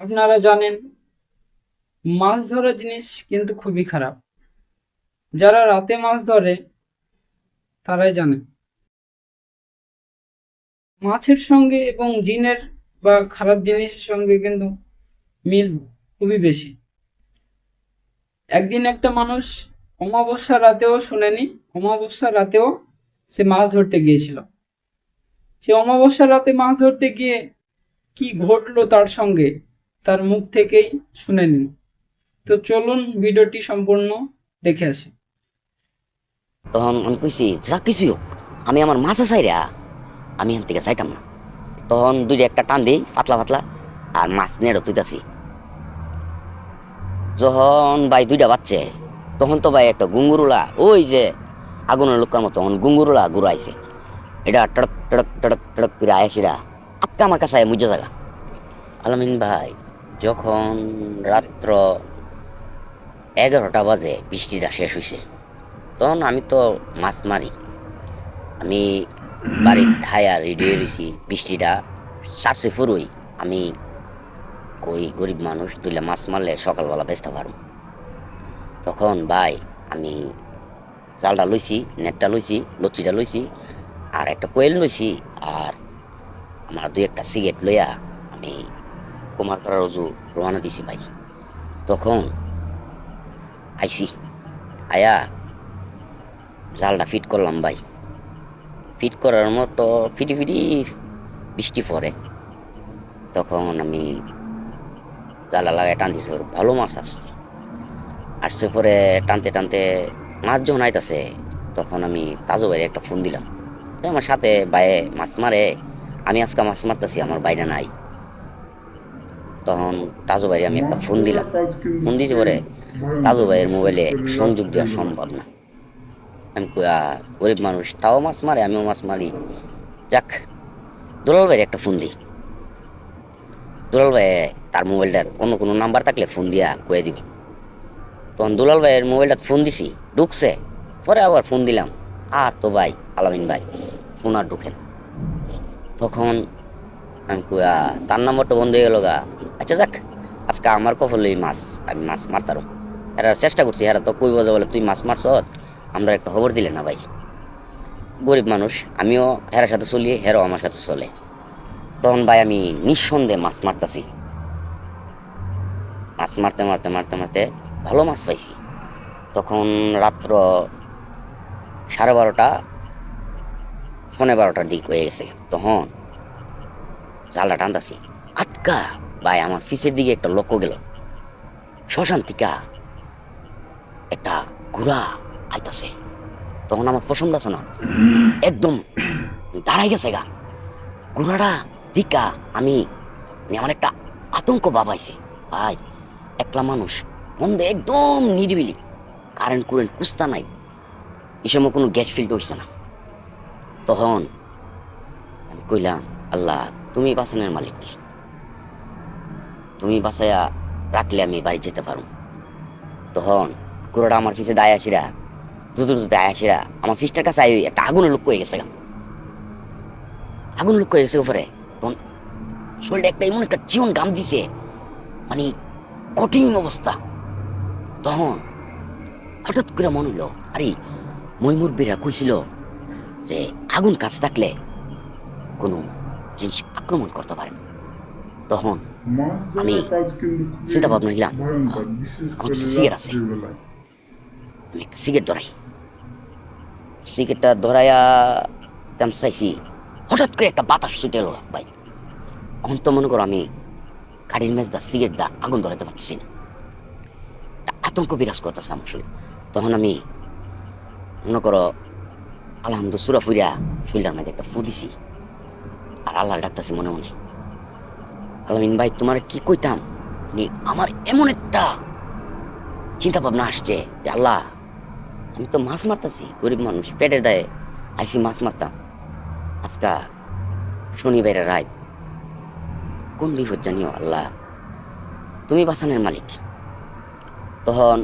আপনারা জানেন, মাছ ধরা জিনিস কিন্তু খুবই খারাপ। যারা রাতে মাছ ধরে তারাই জানে। মাছের সঙ্গে এবং জিনের বা খারাপ জিনিসের সঙ্গে কিন্তু মিল খুবই বেশি। একদিন একটা মানুষ অমাবস্যা রাতেও শুনেনি, অমাবস্যা রাতেও সে মাছ ধরতে গিয়েছিল। সে অমাবস্যা রাতে মাছ ধরতে গিয়ে কি ঘটলো তার সঙ্গে, তার মুখ থেকেই শুনে নিন। তো চলুন ভিডিওটি সম্পূর্ণ দেখে আসি। তখন আমি কইছি যা কিছুই হোক, আমি আমার মাছা চাইরা আমি এখান থেকে যাইতাম না। তখন দুইটা একটা টান দিই পাতলা পাতলা, আর মাছ নেড়ো তুইতাছি। যখন ভাই দুইটা বাচ্চে, তখন তো ভাই একটা গুঙ্গুরুলা, ওই যে আগুনের লোকার মতো তখন গুঙ্গুরুলা ঘুরাইছে। এটা টড়ক টড়ক টড়ক টড়ক করে আয়াসিরা আক্কা আমার কাছে মুজা জায়গা। আলামিন ভাই, যখন রাত্র 11টা বাজে বৃষ্টিটা শেষ হয়েছে, তখন আমি তো মাছ মারি। আমি বাড়ির ধায়া রেডি হয়ে রয়েছি, বৃষ্টিটা সারছে ফুরুই। আমি কই গরিব মানুষ দুইলা মাছ মারলে সকালবেলা বেচতে পারবো। তখন ভাই আমি জালটা লইছি, নেটটা লইছি, লচ্ছিটা লইছি, আর একটা কোয়েল লইছি, আর আমার দুই একটা সিগারেট লইয়া আমি কুমার করার রজু রওনা দিছি ভাই। তখন আইসি, আয়া জালটা ফিট করলাম ভাই। ফিট করার মতো ফিটি ফিটি বৃষ্টি পড়ে। তখন আমি জালা লাগায় টানতেছি, ভালো মাছ আসছে পরে টানতে টানতে মাছ যখন আইতাছে, তখন আমি তাজু ভাইয়ের একটা ফোন দিলাম। আমার সাথে বাইরে মাছ মারে, আমি আজকে মাছ মারতেছি, আমার বাইরে নাই। তখন তাজু ভাইয়ের আমি একটা ফোন দিলাম। ফোন দিয়েছি পরে তাজু ভাইয়ের মোবাইলে সংযোগ দেওয়া সম্ভব না। আমি গরিব মানুষ, তাও মাছ মারে, আমিও মাছ মারি। যাক, দুলাল ভাইয়ের একটা ফোন দিই। দুলাল ভাই তার মোবাইলটার অন্য কোনো নাম্বার থাকলে ফোন দিয়া কয়ে দিব। তখন দুলাল ভাইয়ের মোবাইলটা ফোন দিছি, ঢুকছে। পরে আবার ফোন দিলাম, আর তো ভাই আলামিন ভাই ফোন আর ঢুকে না। তখন আমি তার নাম্বারটা বন্ধ হয়ে গেল গা। আচ্ছা যাক, আজকে আমার কফলই মাছ, আমি মাছ মারতারও। এরা চেষ্টা করছি, এরা তো কই বাজে বলে তুই মাছ মারছ, আমরা একটা খবর দিলে না ভাই। গরিব মানুষ, আমিও হেরার সাথে চলি, হেরও আমার সাথে চলে। তখন ভাই আমি নিঃসন্দেহে মাছ মারতাছি। মাছ মারতে মারতে মারতে মারতে ভালো মাছ পাইছি। তখন রাত্র 12:30, 12:45 দিক হয়ে গেছে। তখন জালটা টানতাছি, আটকা ভাই আমার ফিসের দিকে একটা লক্ষ্য গেল। শ্মশান থেকে একটা ঘোড়া আইতাছে। তখন আমার পছন্দ আছে না, একদম দাঁড়াই গেছে গা ঘোড়াটা দিকা। আমি আমার একটা আতঙ্ক বাবাইছে ভাই। একলা মানুষ, মন্দে একদম নিরিবিলি, কারেন্ট কুরেন্ট কুস্তা নাই, এই সময় কোনো গ্যাস ফিল্ড হইছে না। তখন আমি কইলাম, আল্লাহ তুমি বাঁচানোর মালিক, তুমি বাঁচাইয়া রাখলে আমি বাড়ি যেতে পারো। তখন ঘোড়াটা আমার পিছে দায় আসিরা, দ্রুত দ্রুত দায় আসিরা আমার ফিসটার কাছে একটা আগুনের লোক হয়ে গেছে। আগুন লোক হয়ে গেছে উপরে। তখন শরীরটা একটা এমন একটা জীবন গাম দিছে, মানে কঠিন অবস্থা। তখন হঠাৎ করে মনে হলো, আরে ময়মুরবিরা কইছিল যে আগুন কাছে থাকলে কোনো জিনিস আক্রমণ করতে পারে। তখন আমি চিন্তা ভাবনা নিলাম, আমার কিছু সিগারেট আছে, আমি একটা সিগারেট ধরাই। সিগারেটটা ধরাইয়া তেমন চাইছি, হঠাৎ করে একটা বাতাস ছুটে এলো ভাই। এখন তো মনে করো আমি কাঠের মেজ দা সিগারেট দা আগুন ধরাতে পারতেছি না, একটা আতঙ্ক বিরাজ করতেছে আমার শরীর। তখন আমি মনে করো আলহামদুলিল্লাহ সুরা ফুরিয়া শরীরটার মধ্যে একটা ফু দিছি, আর আল্লাহ ডাকতেছি মনে মনে, আলামিন ভাই তোমার কি কইতাম, আমার এমন একটা চিন্তা ভাবনা আসছে যে আল্লাহ, আমি তো মাছ মারতাছি, গরিব মানুষ, পেটের দায়ে আইসি মাছ মারতাম, আজকা শনিবারের রাত, কোন বিপদ জানিও আল্লাহ, তুমি বাঁচানোর মালিক। তখন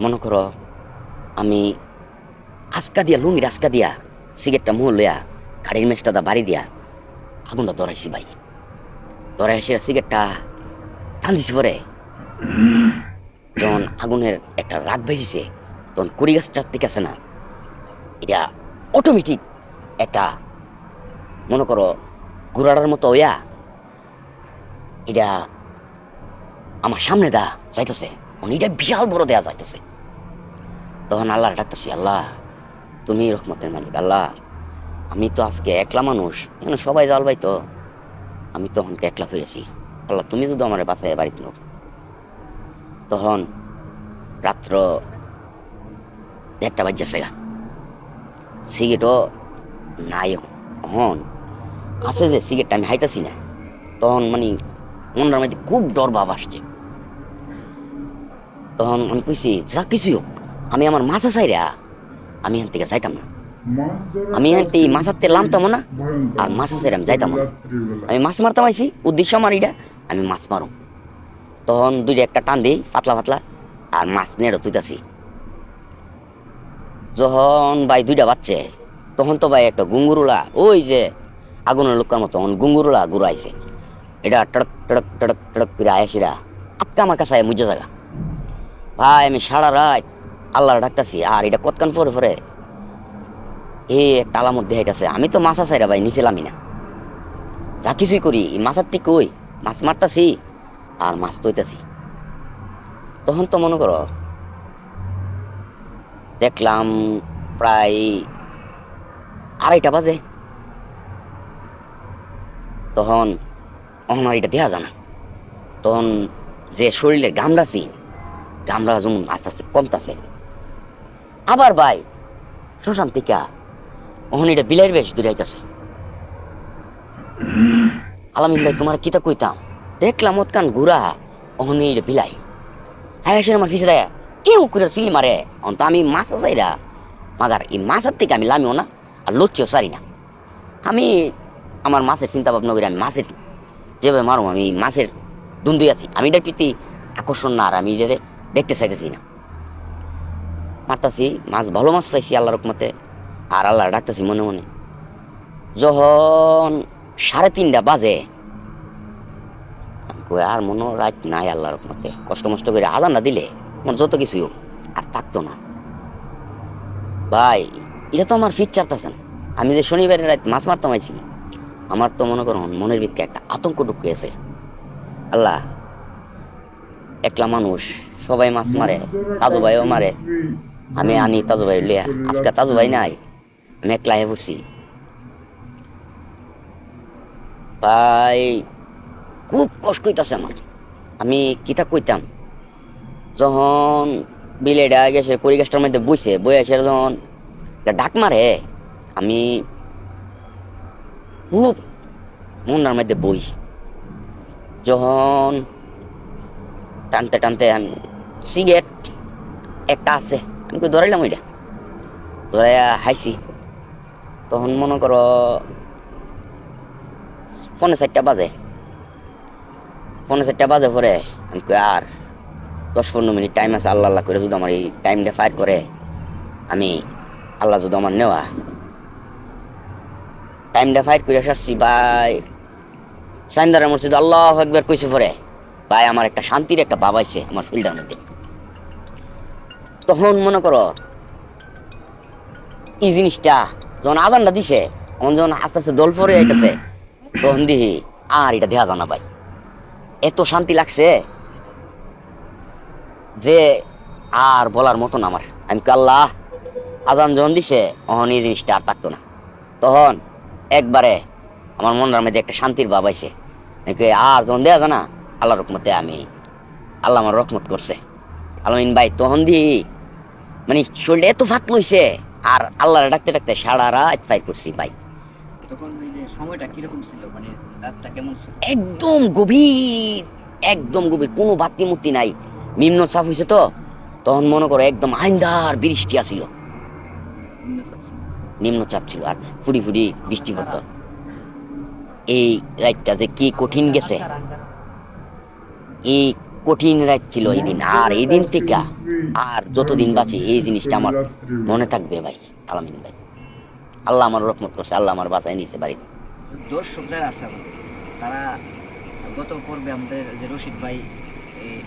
মনে করো আমি আজকা দিয়া লুঙ্গির আজকা দিয়া সিগারেটটা মুহ লইয়া গাড়ির মেজটা দা বাড়ি দিয়া আগুনটা ধরাইছি ভাই। ধরে এসে সিগারেটটা টান দিছি পরে যখন আগুনের একটা রাগ বেরিয়েছে তখন কুড়ি গাছটার দিকে আছে না, এটা অটোমেটিক একটা মনে করো ঘোড়ার মতো হইয়া এটা আমার সামনে দা যাইতেছে, এটা বিশাল বড় দেয়া যাইতেছে। তখন আল্লাহ ডাকতেছি, আল্লাহ তুমি রহমতের মালিক, আল্লাহ আমি তো আজকে একলা মানুষ, সবাই জাল ভাই, তো আমি তখন একলা ফিরেছি, আল্লাহ তুমি তো আমার বাসায় বাড়িতে নাও। তখন রাত্র 1টা বাজছে গা, সিগারেটও নাই, হন আছে যে সিগারেটটা আমি হাইতাছি না। তখন মানে মনের মধ্যে খুব ডর ভাব আসছে। তখন আমি কইছি যা কিছুই হোক আমি আমার মাছা চাইরা আমি এখান থেকে যাইতাম না, আমি এখান থেকে মাছাতে নামতাম না, আর মাছা চাইরা আমি যাইতাম না। আমি মাছ মারতাম আইছি, উদ্দেশ্য আমার এটা আমি মাছ মারুম। তখন দুইটা একটা টান দিই পাতলা পাতলা, আর মাছ নেড়ো তুইতাছি। যখন ভাই 2টা বাচ্চে তখন তো ভাই একটা গুঙ্গুরুলা, ওই যে আগুনের লোকের মতো গুঙ্গুরুলা ঘুরাইছে, এটা টড়ক টড়ক টড়ক টড়ক করে আয়াসিরা আটকা আমার কাছে মুজে জায়গা। ভাই আমি সারা রাত আল্লাহর ডাকতাছি, আর এটা কতক্ষণ পরে পরে একটা আলামত দেখাইতেছে। আমি তো মাছা চাইরা ভাই নিছিলামই না, যা কিছুই করি মাছার থেকে ওই মাছ মারতাছি আর মাছ তৈতাছি। তখন তো মনে করো দেখলাম প্রায় 2:30 বাজে। তখন অহনার এটা দেওয়া যায় না, তখন যে শরীরের গামড়াছি গামড়া যেমন আস্তে আস্তে কমতাছে। আবার ভাই শ্মশান থেকে ওখানে এটা বিলাইয়ের বেশ দূরাইতেছে। আলামিন ভাই তোমার কিতা কইতাম, দেখলাম ওতকান ঘুরা ওখানে এটা বিলাই হ্যাঁ এসে আমার ফিসে দেয় কেউ করে সিলি মারে। অন্ত আমি মাছা চাইরা মাগার এই মাছের থেকে আমি লামিও না আর লচ্ছিও সারি না। আমি আমার মাছের চিন্তা ভাবনা করি, আমি মাছের যেভাবে মারো আমি মাছের দুন্দুই আছি, আমি এটার প্রতি আকর্ষণ না, আর আমি এটা দেখতে চাইতেছি না। মারতাছি মাছ, ভালো মাছ পাইছি আল্লাহর রহমতে, আর আল্লাহ ডাকতেছি মনে মনে। যখন 3:30 বাজে আর মনে রাত নাই আল্লাহর রহমতে, কষ্ট মষ্ট করে আজান না দিলে আমার যত কিছু আর থাকতো না। ভাই এটা তো আমার ফিট চারতেছে না, আমি যে শনিবারের রাত মাছ মারতাম আইছি, আমার তো মনে করুন মনের ভিতরে একটা আতঙ্ক ঢুকিয়েছে। আল্লাহ একলা মানুষ, সবাই মাছ মারে, তাজু ভাইও মারে, আমি আনি তাজু ভাই লিয়া, আজকে তাজু ভাই নাই, আমি একলা হয়ে পড়ছি। ভাই খুব কষ্ট হইতাছে আমার, আমি কিতা কইতাম। যখন বিলেডা গেছে কড়ি গাছটার মধ্যে বইছে, বই এসে যখন ডাক মারে আমি খুব মনের মধ্যে বই। যখন টানতে টানতে আমি সিগারেট একটা আছে আমি ধরাইলাম, ওইটা ধরাইয়া হাইছি। তখন মনে করো 4:45 বাজে, 4:45 বাজে পরে আমি আর 10-15 মিনিট টাইম আছে, আল্লাহ আল্লাহ করে যদি আমার এই টাইমটা ফায়ার করে আমি আল্লাহ যদি আমার নেওয়া টাইমটা ফায়ার করে সারছি। ভাই সাইন্দারের মসজিদ আল্লাহু আকবার কইছে পরে ভাই আমার একটা শান্তির একটা ভাব আইছে আমার শরীরটার মধ্যে। তখন মনে করো এই জিনিসটা যখন আজানটা দিছে, তখন যখন আস্তে আস্তে দল পরে আইতেছে, তখন দিহি আর এটা দেখা জানা ভাই এত শান্তি লাগছে যে আর বলার মতো না আমার। আমি আল্লাহ আজান যখন দিছে তখন এই জিনিসটা আর থাকতো না, তখন একবারে আমার মনের মধ্যে একটা শান্তির ভাব আইছে। আর যখন দেয়া জানা আল্লাহ রহমতে আমি আল্লাহ আমার রহমত করছে। আলামিন ভাই তখন দি মানে শরীরটা এত ফাঁক লইছে, আর আল্লাহরে ডাকতে ডাকতে সারা রাত ফাইট করছি ভাই। তখন ওই যে সময়টা কিরকম ছিল, মানে রাতটা কেমন ছিল? একদম গভীর, একদম গভীর, কোনো বাতি মুতি নাই, নিম্ন চাপ হয়েছে তো। তখন মনে করো একদম আইন্দার বৃষ্টি আসিল, নিম্নচাপ ছিল আর ফুটি ফুটি বৃষ্টি পড়ত। এই রাতটা যে কি কঠিন গেছে, এই কঠিন রাত ছিল এই দিন, আর এই দিন থেকে আর যতদিন বাঁচি এই জিনিসটা আমার মনে থাকবে ভাই। আলামিন ভাই আল্লাহ আমার রহমত করছে, আল্লাহ আমার বাঁচায় নিছে বাড়িতে। দর্শক যারা আছে আমাদের, তারা গত পর্বে আমাদের যে রশিদ ভাই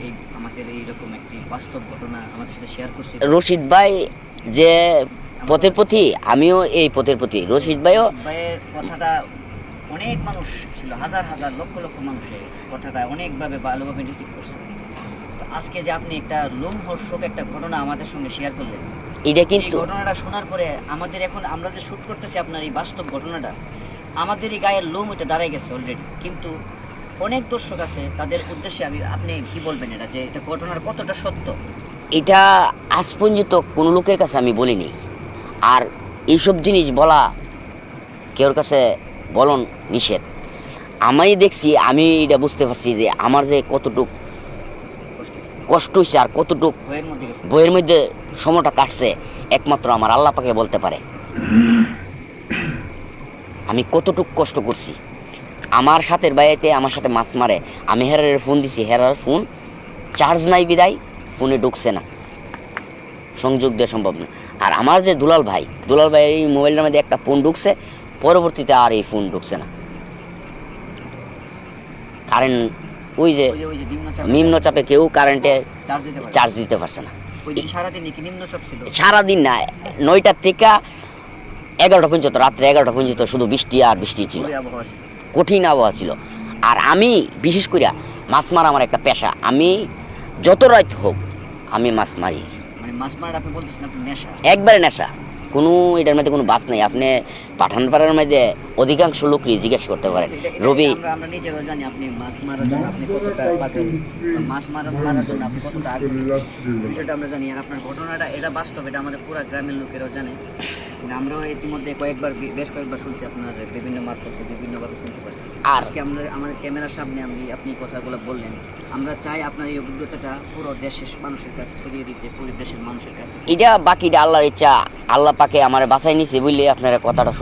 এই আমাদের এইরকম একটি বাস্তব ঘটনা আমাদের সাথে শেয়ার করছে। রশিদ ভাই যে পথের প্রতি, আমিও এই পথের প্রতি। রশিদ ভাইও রশিদ ভাইয়ের কথাটা অনেক মানুষ ছিল, হাজার হাজার লক্ষ লক্ষ মানুষের কথাটা অনেকভাবে ভালোভাবে রিসিভ করছে। তো আজকে যে আপনি একটা লোমহর্ষক একটা ঘটনা আমাদের সঙ্গে শেয়ার করলেন, এটা এই কিন্তু ঘটনাটা শোনার পরে আমাদের এখন আমরা যে শুট করতেছি আপনার এই বাস্তব ঘটনাটা, আমাদেরই গায়ের লোম এটা দাঁড়ায় গেছে অলরেডি। কিন্তু অনেক দর্শক আছে, তাদের উদ্দেশ্যে আপনি কি বলবেন এটা, যে এটা ঘটনার কতটা সত্য? এটা আজ পর্যন্ত কোনো লোকের কাছে আমি বলিনি। আর এইসব জিনিস বলা কেউর কাছে বলন নিষেধ। আমি দেখছি, আমি এটা বুঝতে পারছি যে আমার যে কতটুক কষ্ট হয়েছে আর কতটুক ভয়ের মধ্যে গেছে। বইয়ের মধ্যে সময়টা কাটছে একমাত্র আমার আল্লাহ পাকে বলতে পারে। আমি কতটুক কষ্ট করছি। আমার সাথে বাইরে আমার সাথে মাছ মারে, আমি হেরারের ফোন দিছি, হেরার ফোন চার্জ নাই বিদায় ফোনে ঢুকছে না, সংযোগ দেওয়া সম্ভব না। আর আমার যে দুলাল ভাই এই মোবাইলটার মধ্যে একটা ফোন ঢুকছে, পরবর্তীতে আর এই ফোন ঢুকছে না। কারেন্ট ওই যে ওই যে নিম্নচাপে কেউ কারেন্টে চার্জ দিতে পারে। চার্জ দিতে পারছে না। ওই দিন সারাদিন কি নিম্নচাপ ছিল? সারাদিন না, 9টার থেকে 11টা পর্যন্ত, রাত্রে 11টা পর্যন্ত শুধু বৃষ্টি আর বৃষ্টি ছিল, পুরো আবহাওয়া ছিল। কঠিন আবহাওয়া ছিল। আর আমি বিশেষ করে মাছ মারা আমার একটা পেশা। আমি যত রাত হোক আমি মাছ মারি, মানে মাছ মারা আপনি বলতেছেন আপনি নেশা? একবারে নেশা, কোনো এটার মধ্যে কোনো বাস নেই। আপনি পাঠানপাড়ার মধ্যে অধিকাংশ লোকই জিজ্ঞেস করতে পারেন, রবি আমরা নিজেরাও জানি আপনি মাছ মারার জন্য আপনি কতটা পাগল, মাছ মারার জন্য আপনি কতটা আগ্রহী, এই বিষয়টা আমরা জানি। আর আপনার ঘটনাটা এটা বাস্তব, এটা আমাদের পুরো গ্রামের লোকেরাও জানে। আমরাও ইতিমধ্যে বেশ কয়েকবার শুনছি, আপনার বিভিন্ন মারফতে বিভিন্নভাবে শুনতে পারছি। আর আজকে আমরা আমাদের ক্যামেরার সামনে আপনি কথাগুলো বললেন, আমরা চাই আপনার এই অভিজ্ঞতাটা পুরো দেশের মানুষের কাছে ছড়িয়ে দিতে, পুরো দেশের মানুষের কাছে। এটা বাকিটা আল্লাহর ইচ্ছা। আল্লাহ পাকে আমার বাসায় নিছে বললে আপনারা কথাটা